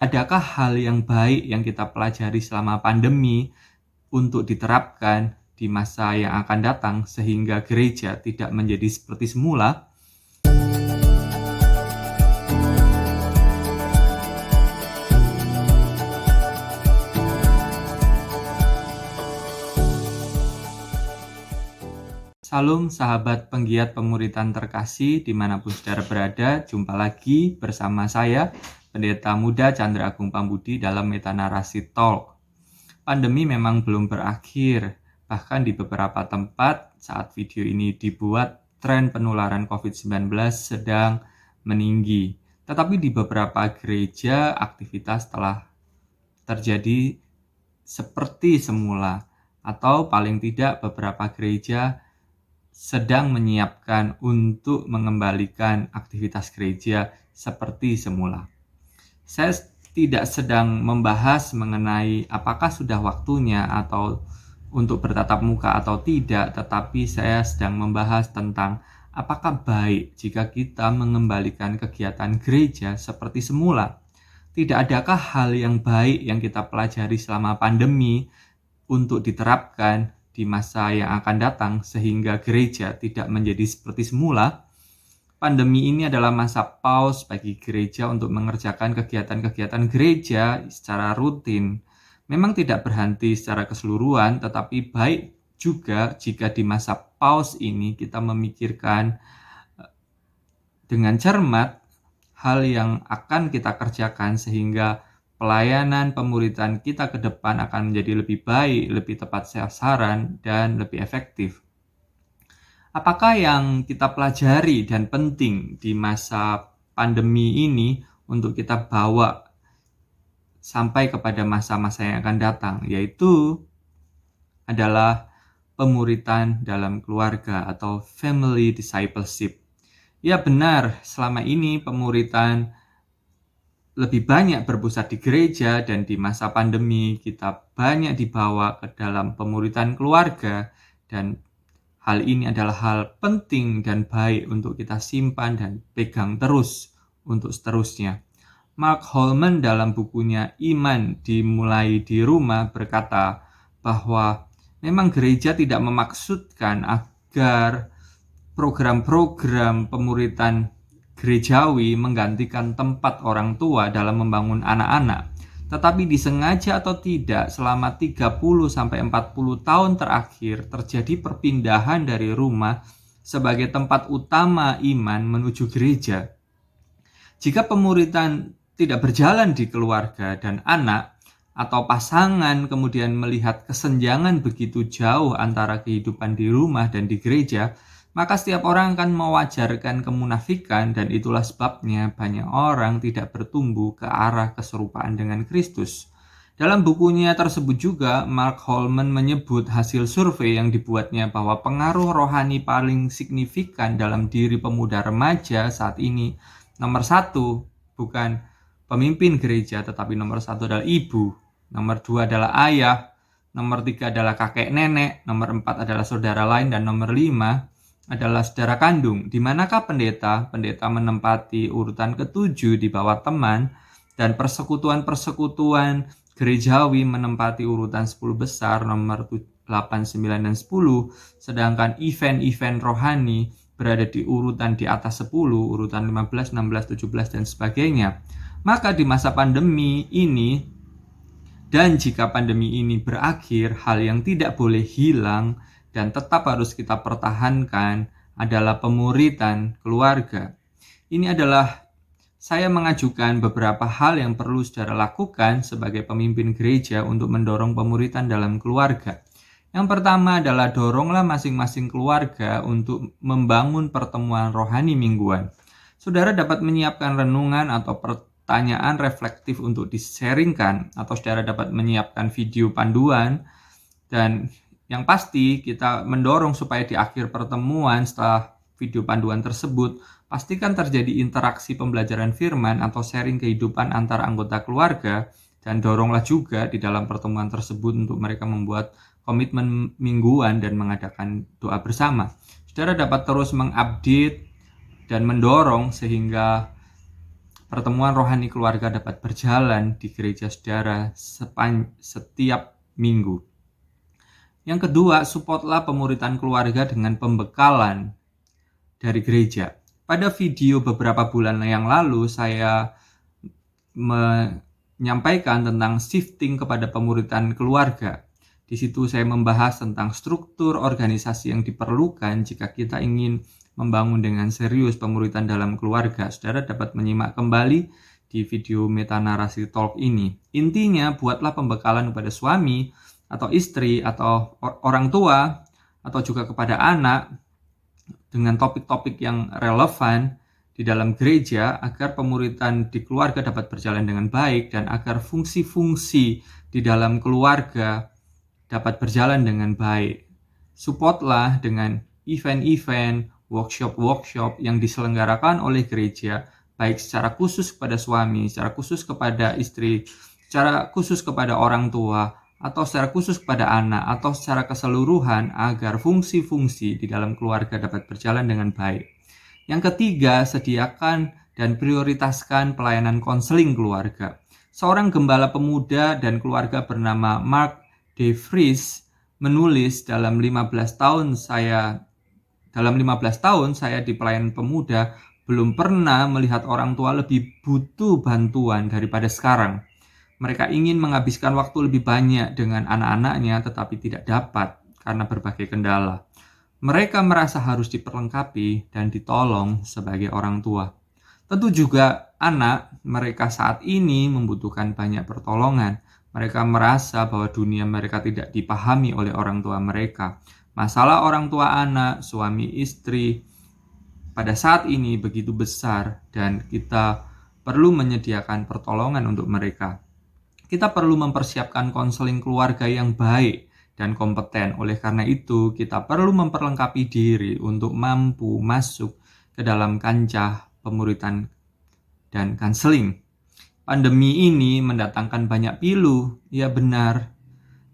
Adakah hal yang baik yang kita pelajari selama pandemi untuk diterapkan di masa yang akan datang sehingga gereja tidak menjadi seperti semula? Salam sahabat penggiat pemuritan terkasih dimanapun saudara berada, jumpa lagi bersama saya, Pendeta Muda Chandra Agung Pambudi dalam Metanarasi Talk. Pandemi memang belum berakhir, bahkan di beberapa tempat saat video ini dibuat, tren penularan COVID-19 sedang meninggi. Tetapi di beberapa gereja, aktivitas telah terjadi seperti semula, atau paling tidak beberapa gereja sedang menyiapkan untuk mengembalikan aktivitas gereja seperti semula. Saya tidak sedang membahas mengenai apakah sudah waktunya atau untuk bertatap muka atau tidak, tetapi saya sedang membahas tentang apakah baik jika kita mengembalikan kegiatan gereja seperti semula. Tidak adakah hal yang baik yang kita pelajari selama pandemi untuk diterapkan di masa yang akan datang sehingga gereja tidak menjadi seperti semula? Pandemi ini adalah masa pause bagi gereja untuk mengerjakan kegiatan-kegiatan gereja secara rutin. Memang tidak berhenti secara keseluruhan, tetapi baik juga jika di masa pause ini kita memikirkan dengan cermat hal yang akan kita kerjakan sehingga pelayanan pemuritan kita ke depan akan menjadi lebih baik, lebih tepat sasaran, dan lebih efektif. Apakah yang kita pelajari dan penting di masa pandemi ini untuk kita bawa sampai kepada masa-masa yang akan datang, yaitu adalah pemuritan dalam keluarga atau family discipleship. Ya benar, selama ini pemuritan lebih banyak berpusat di gereja, dan di masa pandemi kita banyak dibawa ke dalam pemuritan keluarga, dan hal ini adalah hal penting dan baik untuk kita simpan dan pegang terus untuk seterusnya. Mark Holman dalam bukunya Iman Dimulai di Rumah berkata bahwa memang gereja tidak memaksudkan agar program-program pemuritan gerejawi menggantikan tempat orang tua dalam membangun anak-anak. Tetapi disengaja atau tidak, selama 30-40 tahun terakhir terjadi perpindahan dari rumah sebagai tempat utama iman menuju gereja. Jika pemuritan tidak berjalan di keluarga dan anak, atau pasangan kemudian melihat kesenjangan begitu jauh antara kehidupan di rumah dan di gereja, maka setiap orang akan mewajarkan kemunafikan, dan itulah sebabnya banyak orang tidak bertumbuh ke arah keserupaan dengan Kristus. Dalam bukunya tersebut juga, Mark Holman menyebut hasil survei yang dibuatnya bahwa pengaruh rohani paling signifikan dalam diri pemuda remaja saat ini, nomor 1 bukan pemimpin gereja, tetapi nomor 1 adalah ibu, nomor 2 adalah ayah, nomor 3 adalah kakek nenek, nomor 4 adalah saudara lain, dan nomor 5 adalah saudara kandung. Di manakah pendeta? Pendeta menempati urutan ke-7 di bawah teman, dan persekutuan-persekutuan gerejawi menempati urutan 10 besar, nomor 8, 9, dan 10, sedangkan event-event rohani berada di urutan di atas 10, urutan 15, 16, 17, dan sebagainya. Maka di masa pandemi ini, dan jika pandemi ini berakhir, hal yang tidak boleh hilang dan tetap harus kita pertahankan adalah pemuritan keluarga. Ini adalah saya mengajukan beberapa hal yang perlu saudara lakukan sebagai pemimpin gereja untuk mendorong pemuritan dalam keluarga. Yang pertama adalah doronglah masing-masing keluarga untuk membangun pertemuan rohani mingguan. Saudara dapat menyiapkan renungan atau pertanyaan reflektif untuk diseringkan, atau saudara dapat menyiapkan video panduan, dan yang pasti kita mendorong supaya di akhir pertemuan setelah video panduan tersebut, pastikan terjadi interaksi pembelajaran firman atau sharing kehidupan antar anggota keluarga, dan doronglah juga di dalam pertemuan tersebut untuk mereka membuat komitmen mingguan dan mengadakan doa bersama. Saudara dapat terus mengupdate dan mendorong sehingga pertemuan rohani keluarga dapat berjalan di gereja saudara setiap minggu. Yang kedua, supportlah pemuritan keluarga dengan pembekalan dari gereja. Pada video beberapa bulan yang lalu, saya menyampaikan tentang shifting kepada pemuritan keluarga. Di situ saya membahas tentang struktur organisasi yang diperlukan jika kita ingin membangun dengan serius pemuritan dalam keluarga. Saudara dapat menyimak kembali di video metanarasi talk ini. Intinya, buatlah pembekalan kepada suami atau istri atau orang tua atau juga kepada anak dengan topik-topik yang relevan di dalam gereja agar pemuritan di keluarga dapat berjalan dengan baik dan agar fungsi-fungsi di dalam keluarga dapat berjalan dengan baik. Supportlah dengan event-event, workshop-workshop yang diselenggarakan oleh gereja, baik secara khusus kepada suami, secara khusus kepada istri, secara khusus kepada orang tua, atau secara khusus kepada anak, atau secara keseluruhan agar fungsi-fungsi di dalam keluarga dapat berjalan dengan baik. Yang ketiga, sediakan dan prioritaskan pelayanan konseling keluarga. Seorang gembala pemuda dan keluarga bernama Mark De Vries menulis dalam 15 tahun saya di pelayanan pemuda belum pernah melihat orang tua lebih butuh bantuan daripada sekarang. Mereka ingin menghabiskan waktu lebih banyak dengan anak-anaknya tetapi tidak dapat karena berbagai kendala. Mereka merasa harus diperlengkapi dan ditolong sebagai orang tua. Tentu juga anak mereka saat ini membutuhkan banyak pertolongan. Mereka merasa bahwa dunia mereka tidak dipahami oleh orang tua mereka. Masalah orang tua anak, suami istri pada saat ini begitu besar dan kita perlu menyediakan pertolongan untuk mereka. Kita perlu mempersiapkan konseling keluarga yang baik dan kompeten. Oleh karena itu, kita perlu memperlengkapi diri untuk mampu masuk ke dalam kancah pemuritan dan konseling. Pandemi ini mendatangkan banyak pilu, ya benar.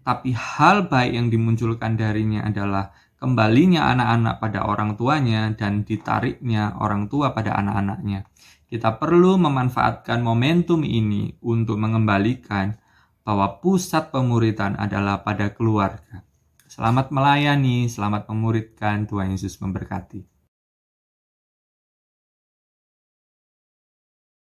Tapi hal baik yang dimunculkan darinya adalah kembalinya anak-anak pada orang tuanya dan ditariknya orang tua pada anak-anaknya. Kita perlu memanfaatkan momentum ini untuk mengembalikan bahwa pusat pemuritan adalah pada keluarga. Selamat melayani, selamat memuridkan, Tuhan Yesus memberkati.